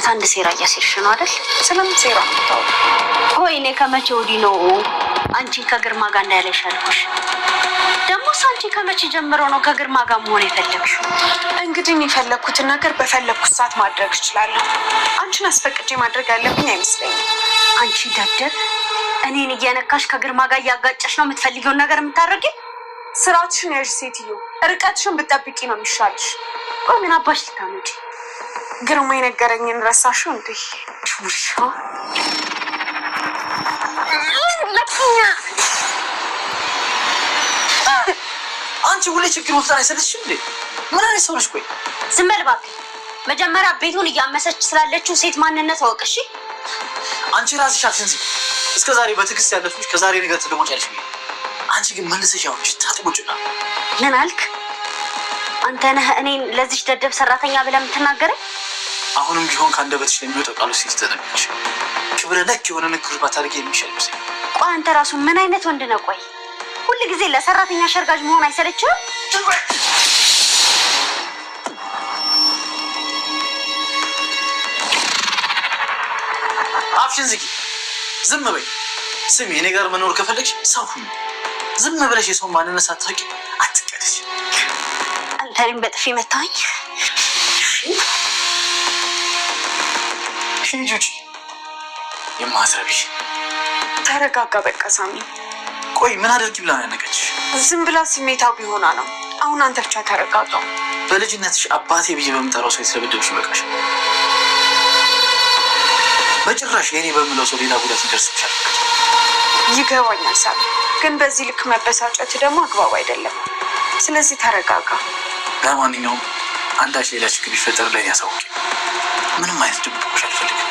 አንድ ሴራ እያሴርሽ ነው አይደል? ስለምን ሴራ ነው? ወይኔ ከመቼ ወዲህ ነው አንቺን ከግርማ ጋር እንዳያለሽ ያልኩሽ? ደሞስ አንቺ ከመቼ ጀምሮ ነው ከግርማ ጋር መሆን የፈለግሽው? እንግዲህ የፈለኩትን ነገር በፈለኩት ሰዓት ማድረግ እችላለሁ። አንቺን አስፈቅጄ ማድረግ ያለብኝ አይመስለኝም። አንቺ ደደብ፣ እኔን እየነካሽ ከግርማ ጋር እያጋጨሽ ነው የምትፈልጊውን ነገር የምታደርጊው? ስራትሽን ያዥ ሴትዮ፣ ርቀትሽን ብትጠብቂ ነው የሚሻልሽ። ቆይ ምን አባሽ ልታመጪ? ግርማ የነገረኝን ረሳሽው እንዴ? ውሻ አንቺ ሁሌ ችግር መፍጠር አይሰለችሽም እንዴ? ምን አይነት ሰው ነሽ? ቆይ ዝም በል እባክህ። መጀመሪያ ቤቱን እያመሰች ስላለችው ሴት ማንነት አወቅ እሺ? አንቺ ራስሽ አትንሲ። እስከዛሬ በትዕግስት ያለፍሽ ከዛሬ ነገር ትለሞጫለሽ። አንቺ ግን መልሰሽ ያውሽ ታጥቦጭና። ምን አልክ? አንተ ነህ እኔን ለዚህ ደደብ ሰራተኛ ብለህ የምትናገረኝ? አሁንም ቢሆን ከአንደበትሽ የሚወጣው ቃሉ ሲስተነብሽ ክብረ ነክ የሆነ ንግግር ባታደርጊ የሚሻል ይመስለኛል። ቆይ አንተ ራሱ ምን አይነት ወንድ ነህ? ቆይ ሁሉ ጊዜ ለሰራተኛ ሸርጋጅ መሆን አይሰለችም? አፍሽን ዝጊ። ዝም በይ። ስሚ፣ እኔ ጋር መኖር ከፈለግሽ ሰው ሁኚ። ዝም ብለሽ የሰው ማንነት ሳታውቂ አትቀደሽ። አንተ እኔን በጥፊ መታኝ። ሂጂ ውጪ። የማትረቢሽ። ተረጋጋ በቃ ሳሚ። ቆይ ምን አድርጊ ብላ ነው ያነቀችሽ? ዝም ብላ ስሜታዊ ሆና ነው። አሁን አንተ ብቻ ተረጋጋ። በልጅነትሽ አባቴ ብዬ በምጠራው ሰው የተሰበደብሽ ይበቃሽ። በጭራሽ የኔ በምለው ሰው ሌላ ጉዳት ይደርስብሻል። ይገባኛል ሳሚ፣ ግን በዚህ ልክ መበሳጨት ደግሞ አግባብ አይደለም። ስለዚህ ተረጋጋ። ለማንኛውም አንዳች ሌላ ችግር ቢፈጠር ላይ ያሳውቂ። ምንም አይነት ድብቆሽ አልፈልግም።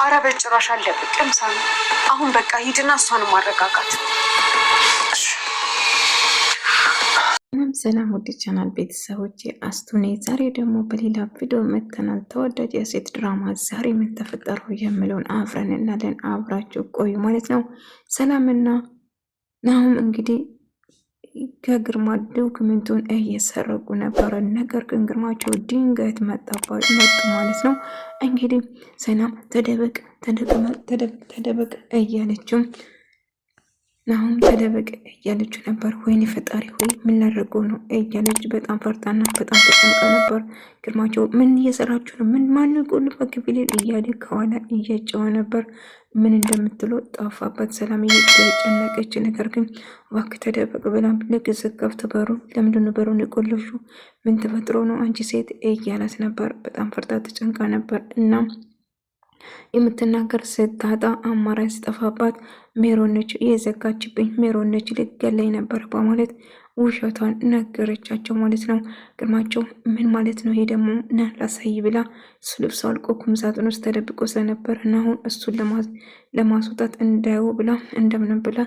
አረ በጭራሽ አልደብቅም ሳሚ። አሁን በቃ ሂድና እሷንም ማረጋጋት። ሰላም ውድ ቻናል ቤተሰቦች፣ አስቱ ነኝ። ዛሬ ደግሞ በሌላ ቪዲዮ መጥተናል። ተወዳጅ የሴት ድራማ ዛሬ ምን ተፈጠረው የሚለውን አብረን እናለን። አብራችሁ ቆዩ ማለት ነው። ሰላምና ናሁም እንግዲህ ከግርማ ዶክመንቱን እየሰረቁ ነበረ። ነገር ግን ግርማቸው ድንገት መጡ ማለት ነው። እንግዲህ ሰላም ተደበቅ እያለችው ናሁም ተደበቅ እያለችው ነበር። ወይኔ ፈጣሪ ሆይ ምን ላደርገው ነው እያለች በጣም ፈርታና በጣም ተጨንቃ ነበር። ግርማቸው ምን እየሰራችሁ ነው? ምን ማን ቁልፍ ክፍል እያለ ከኋላ እየጨዋ ነበር። ምን እንደምትለው ጠፋባት። ሰላም እየተጨነቀች ነገር ግን እባክህ ተደበቅ ብላ ልክ ስትከፍት በሩን ለምንድነው በሩን የቆለፍሽው? ምን ተፈጥሮ ነው አንቺ ሴት እያላት ነበር። በጣም ፈርታ ተጨንቃ ነበር እና የምትናገር ስታጣ አማራጭ ሲጠፋባት ሜሮነች የዘጋችብኝ ሜሮነች ልትገለኝ ነበር በማለት ውሸቷን ነገረቻቸው ማለት ነው። ግርማቸው ምን ማለት ነው ይሄ ደግሞ ና ላሳይ ብላ እሱ ልብስ አልቆ ቁምሳጥን ውስጥ ተደብቆ ስለነበር እና አሁን እሱን ለማስወጣት እንዳየው ብላ እንደምንም ብላ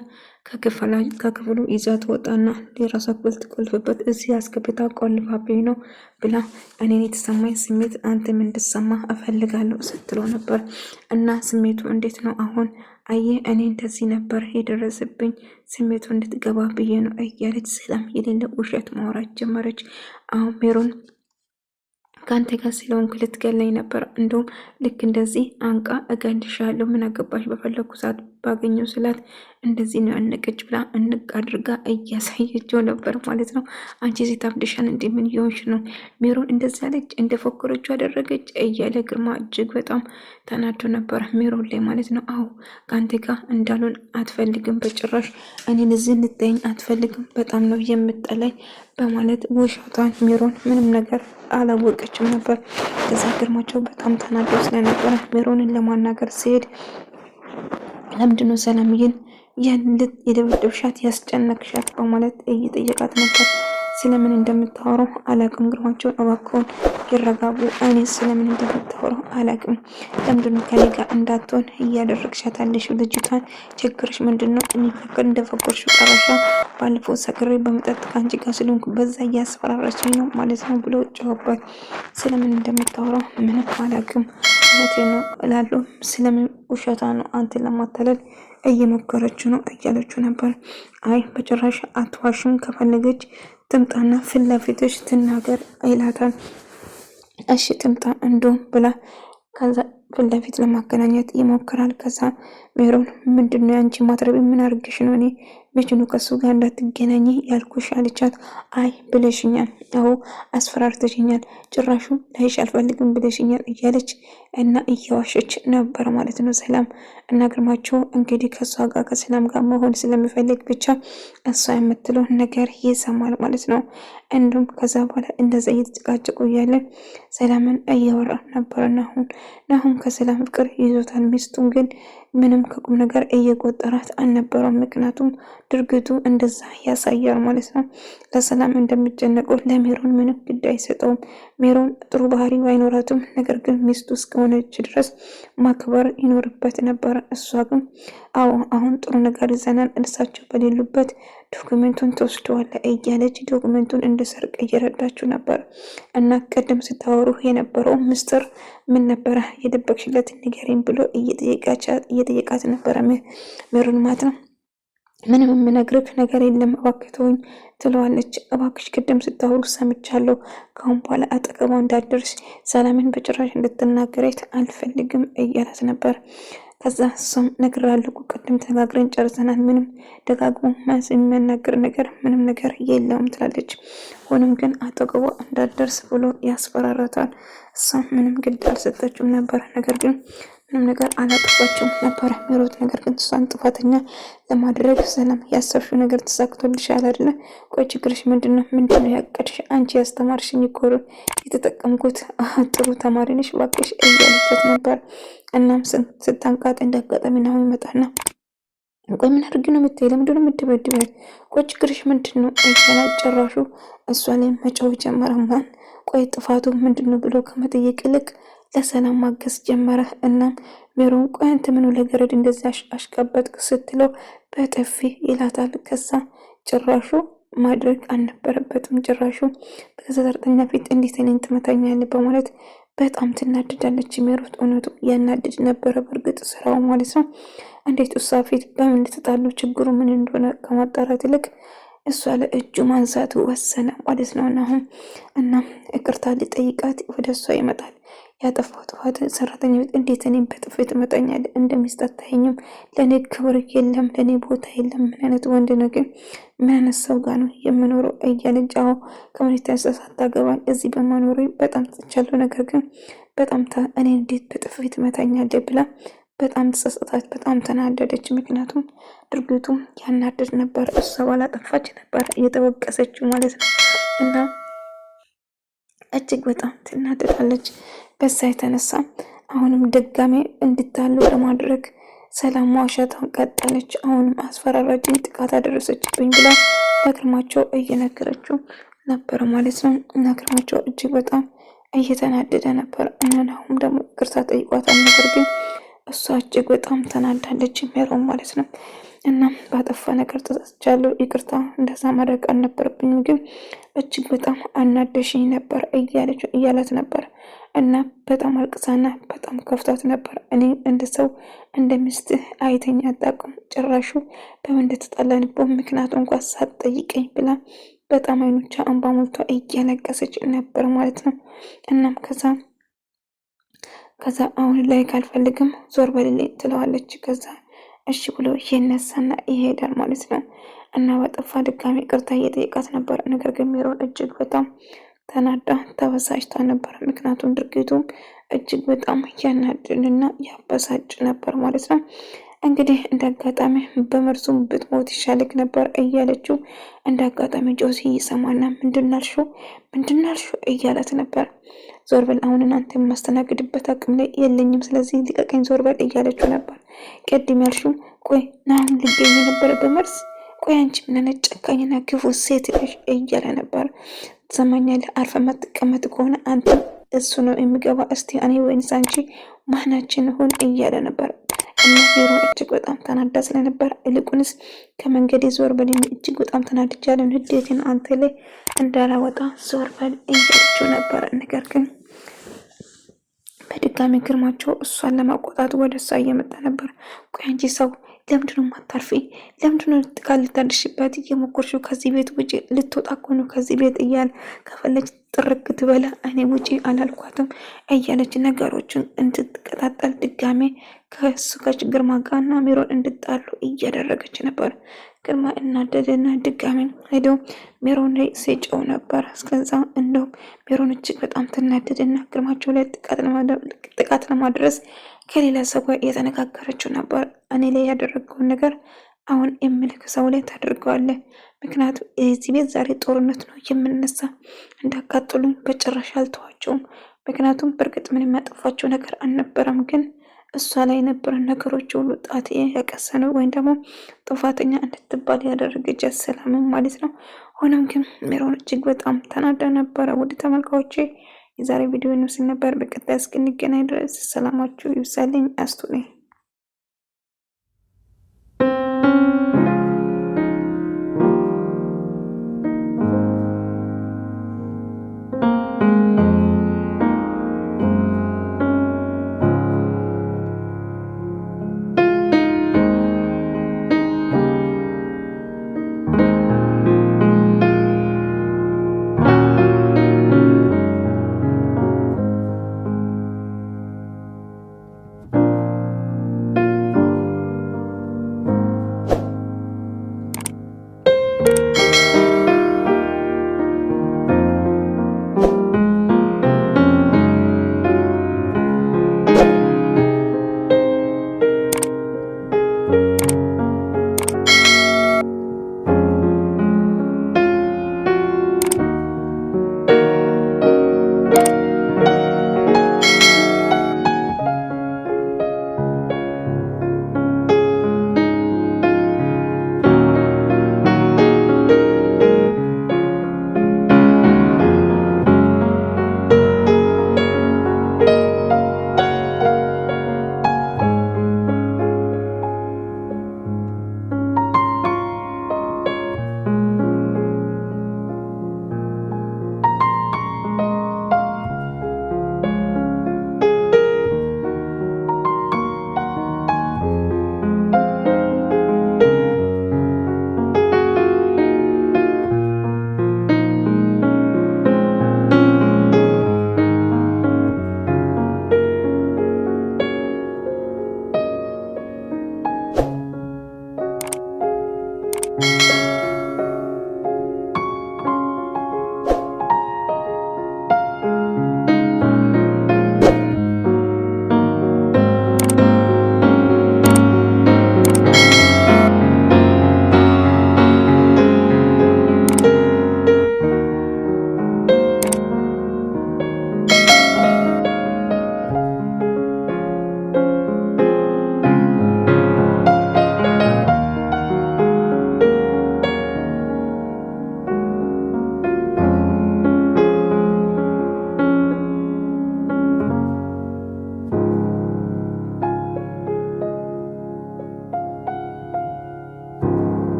ከክፍሉ ይዛ ትወጣና የራሷ ክፍል ትቆልፍበት። እዚህ አስገብታ ቆልፋብኝ ነው ብላ እኔን የተሰማኝ ስሜት አንተም እንድትሰማ እፈልጋለሁ ስትለው ነበር። እና ስሜቱ እንዴት ነው አሁን? አየ እኔ እንደዚህ ነበር የደረሰብኝ ስሜቱ እንድትገባ ብዬ ነው እያለች ሰላም የሌለ ውሸት ማውራት ጀመረች። አሁን ሜሮን ከአንተ ጋር ስለሆንኩ ልትገለኝ ነበር፣ እንደውም ልክ እንደዚህ አንቃ እገልሻለሁ፣ ምን አገባሽ በፈለኩ ሰዓት ባገኘው ስላት እንደዚህ ነው ያነቀች ብላ እንቅ አድርጋ እያሳየችው ነበር ማለት ነው። አንቺ ሴት አብደሻን እንዴ? ምን ይሆንሽ ነው? ሜሮን እንደዚህ አለች እንደፎከረችው አደረገች እያለ ግርማ እጅግ በጣም ተናዶ ነበር ሜሮን ላይ ማለት ነው። አዎ ከአንተ ጋር እንዳሉን አትፈልግም፣ በጭራሽ እኔን እዚህ እንድታየኝ አትፈልግም፣ በጣም ነው የምጠላኝ በማለት ውሸቷን ሜሮን ምንም ነገር አላወቀችም ነበር። ከዛ ግርማቸው በጣም ተናዶ ስለነበረ ሜሮንን ለማናገር ሲሄድ ለምንድነው ሰላምዬን የደበደብሻት ያስጨነቅሻት በማለት እየጠየቃት ነበር። ስለምን እንደምታወራው አላቅም። ግርማቸውን እባክዎን ይረጋቡ። እኔ ስለምን እንደምታወራው አላቅም። ለምንድነው ከኔ ጋር እንዳትሆን እያደረግሻታለሽ? ልጅቷን ችግርሽ ምንድነው? የሚፈቅር እንደፈቆርሽ ጠራሻ ባለፈው ሰክሬ በመጠጥ ከአንቺ ጋር ስለሆንኩ በዛ እያስፈራራችኝ ነው ማለት ነው ብሎ ጨዋባት። ስለምን እንደምታወራው ምንም አላቅም እውነቴ ነው እላለሁ። ስለምን ውሸቷ ነው አንተን ለማታለል እየሞከረችው ነው እያለችው ነበር። አይ በጭራሽ አትዋሽም፣ ከፈለገች ትምጣና ፊት ለፊትሽ ትናገር ይላታል። እሺ ትምጣ እንደውም ብላ ከዛ ፊት ለፊት ለማገናኘት ይሞክራል። ከዛ ሜሮን ምንድነው ያንቺ ማትረቢ ምን አርግሽ ነው እኔ መችኑ ከሱ ጋር እንዳትገናኝ ያልኩሽ አለቻት። አይ ብለሽኛል፣ አዎ አስፈራርተሽኛል፣ ጭራሹ ላይሽ አልፈልግም ብለሽኛል እያለች እና እየዋሸች ነበር ማለት ነው ሰላም እና ግርማቸው እንግዲህ ከሷ ጋር ከሰላም ጋር መሆን ስለሚፈልግ ብቻ እሷ የምትለው ነገር ይሰማል ማለት ነው። እንዲሁም ከዛ በኋላ እንደዛ እየተጨቃጨቁ እያለ ሰላምን እያወራ ነበር ናሁን ከሰላም ፍቅር ይዞታል። ሚስቱን ግን ምንም ከቁም ነገር እየቆጠራት አልነበረም። ምክንያቱም ድርጊቱ እንደዛ ያሳያል ማለት ነው። ለሰላም እንደሚጨነቀው ለሜሮን ምንም ግድ አይሰጠውም። ሜሮን ጥሩ ባህሪ ባይኖራትም ነገር ግን ሚስቱ እስከሆነች ድረስ ማክበር ይኖርበት ነበር። እሷ ግን አዎ አሁን ጥሩ ነገር ይዘናል፣ እርሳቸው በሌሉበት ዶክመንቱን ተወስደዋል እያለች ዶክመንቱን እንድሰርቅ እየረዳችው ነበር። እና ቀደም ስታወሩ የነበረው ምስጢር ምን ነበረ የደበቅሽለት ንገሪኝ ብሎ እየጠየቃት ነበረ ሜሮን ማለት ነው። ምንም የምነግርህ ነገር የለም እባክህ ተወኝ ትለዋለች። እባክሽ ቅድም ስታወሩ ሰምቻለሁ፣ ካሁን በኋላ አጠገቧ እንዳትደርስ፣ ሰላምን በጭራሽ እንድትናገረት አልፈልግም እያላት ነበር። ከዛ እሷም እነግርሃለሁ ቅድም ተነጋግረን ጨርሰናል፣ ምንም ደጋግሞ የሚያናግር ነገር ምንም ነገር የለውም ትላለች። ሆኖም ግን አጠገቧ እንዳትደርስ ብሎ ያስፈራራታል። እሷም ምንም ግድ አልሰጠችውም ነበር። ነገር ግን ምንም ነገር አላጠፋችም ነበር ሜሮት። ነገር ግን እሷን ጥፋተኛ ለማድረግ ሰላም ያሰብሽው ነገር ተሳክቶልሻል አይደለ? ቆይ ችግርሽ ምንድነው? ምንድነው ያቀድሽ? አንቺ ያስተማርሽኝ እኮ የተጠቀምኩት ጥሩ ተማሪ ነሽ እባክሽ እያለቻት ነበር። እናም ስታንቃጥ እንዳጋጣሚ ነው ይመጣና ቆይ ምን አድርጊ ነው የምትይው? ለምንድን ነው የምትደበድበው? ቆይ ችግርሽ ምንድን ነው እያለ ጭራሹ እሷ ላይ መጫወት ጀመረ። ማን ቆይ ጥፋቱ ምንድን ነው ብሎ ከመጠየቅ ይልቅ ለሰላም ማገዝ ጀመረ። እናም ሜሮን ቆይ አንተ ምን ለገረድ እንደዚህ አሽቀበጥክ ስትለው በጥፊ ይላታል። ከዛ ጭራሹ ማድረግ አልነበረበትም። ጭራሹ በተዘርጠኛ ፊት እንዴት እኔን ትመታኛለህ በማለት በጣም ትናደዳለች። ሜሮት እውነቱ ያናድድ ነበረ በእርግጥ ስራው ማለት ነው። እንዴት እሷ ፊት በምን እንደተጣሉ ችግሩ ምን እንደሆነ ከማጣራት ይልቅ እሷ ለእጁ ማንሳት ወሰነ ማለት ነው። እና ይቅርታ ሊጠይቃት ወደ እሷ ይመጣል። ያጠፋው ጥፋት ሰራተኛ ቤት እንዴት እኔም በጥፊ ትመጣኛለህ? እንደሚስት አታየኝም? ለእኔ ክብር የለም፣ ለእኔ ቦታ የለም። ምን አይነት ወንድ ነው ግን? ምን አይነት ሰው ጋር ነው የምኖረው? እያለች አዎ ከመሬት ተነስታ ሳታገባኝ እዚህ በማኖሬ በጣም ተጸቻለሁ። ነገር ግን በጣም እኔ እንዴት በጥፊ ትመታኛለህ ብላ በጣም ተጸጸተች፣ በጣም ተናደደች። ምክንያቱም ድርጊቱ ያናደድ ነበር። እሷ ባላጠፋች ነበር እየተወቀሰችው ማለት ነው። እና እጅግ በጣም ትናደዳለች። በዛ የተነሳ አሁንም ድጋሜ እንድታሉ ለማድረግ ሰላም ዋሸታን ቀጠለች። አሁንም አስፈራራችኝ፣ ጥቃት አደረሰችብኝ ብላ ለግርማቸው እየነገረችው ነበር ማለት ነው። እና ግርማቸው እጅግ በጣም እየተናደደ ነበር። እና አሁን ደግሞ ይቅርታ ጠይቋታል። ነገር ግን እሷ እጅግ በጣም ተናዳለች ሜሮን ማለት ነው። እና ባጠፋ ነገር ተጸጽቻለሁ፣ ይቅርታ እንደዛ ማድረግ አልነበረብኝም፣ ግን እጅግ በጣም አናደሽኝ ነበር እያላት ነበር። እና በጣም አልቅሳና በጣም ከፍቷት ነበር። እኔ እንደ ሰው እንደ ሚስትህ አይተኝ አታውቅም፣ ጭራሹ በምን እንደተጣላንበት ምክንያቱ እንኳን ሳትጠይቀኝ ብላ በጣም አይኖቿ እንባ ሞልቷ እያለቀሰች ነበር ማለት ነው። እናም ከዛ አሁን ላይ ካልፈልግም ዞር በልልኝ ትለዋለች። ከዛ እሺ ብሎ ይነሳና ይሄዳል ማለት ነው። እና በጠፋ ድጋሚ ቅርታ እየጠየቃት ነበር። ነገር ግን ሜሮን እጅግ በጣም ተናዳ ተበሳጭታ ነበር። ምክንያቱም ድርጊቱ እጅግ በጣም ያናድልና ያበሳጭ ነበር ማለት ነው። እንግዲህ እንደ አጋጣሚ በመርዙም ብትሞት ይሻልክ ነበር እያለችው እንደ አጋጣሚ ጆሲ ይሰማና ምንድናልሽው እያላት ነበር። ዞር በል አሁን እናንተ የማስተናግድበት አቅም ላይ የለኝም፣ ስለዚህ ሊቀቀኝ ዞር በል እያለችው ነበር። ቀድም ያልሽው ቆይ ናሁን ሊገኝ ነበር በመርዝ ቆይ አንቺ ምን አይነት ጨካኝና ክፉ ሴት ነሽ እያለ ነበር። ትሰማኛለህ? አርፈ መጥቀመጥ ከሆነ አንተ እሱ ነው የሚገባ። እስቲ እኔ ወይንስ አንቺ ማናችን ሆን እያለ ነበር። እና ሜሮን እጅግ በጣም ተናዳ ስለነበር ይልቁንስ ከመንገዴ ዞር በል፣ እጅግ በጣም ተናድጃለሁ፣ ንዴቴን አንተ ላይ እንዳላወጣ ዞር በል እያለችው ነበር። ነገር ግን በድጋሚ ግርማቸው እሷን ለማቆጣት ወደ እሷ እየመጣ ነበር። ቆይ አንቺ ሰው ለምንድነው ማታርፊ? ለምንድነው ጥቃት ልታደርሽበት እየሞከርሽው? ከዚህ ቤት ውጪ፣ ልትወጣ እኮ ነው ከዚህ ቤት እያለ ከፈለች ጥርግ ትበላ እኔ ውጪ አላልኳትም እያለች ነገሮችን እንድትቀጣጠል ድጋሜ ከሱ ከግርማ ጋርና ሜሮን እንድጣሉ እያደረገች ነበር። ግርማ እናደደና ድጋሜ ሄዶ ሜሮን ላይ ሲጮው ነበር። እስከዛ እንደውም ሜሮን እጅግ በጣም ትናደድና ግርማቸው ላይ ጥቃት ለማድረስ ከሌላ ሰው ጋር እየተነጋገረችው ነበር። እኔ ላይ ያደረገውን ነገር አሁን የምልክ ሰው ላይ ታደርገዋለህ። ምክንያቱም እዚህ ቤት ዛሬ ጦርነት ነው የምንነሳ፣ እንዳቃጥሉኝ በጭራሽ አልተዋቸውም። ምክንያቱም በእርግጥ ምንም ያጠፋቸው ነገር አልነበረም፣ ግን እሷ ላይ የነበረ ነገሮች ሁሉ ጣት ያቀሰነው ወይም ደግሞ ጥፋተኛ እንድትባል ያደረገች ሰላምም ማለት ነው። ሆኖም ግን ሜሮን እጅግ በጣም ተናዳ ነበረ። ውድ ተመልካቾቼ የዛሬ ቪዲዮ ይመስል ነበር። በቀጣይ እስክንገናኝ ድረስ ሰላማችሁ ይብዛልኝ። አስቱ ነኝ።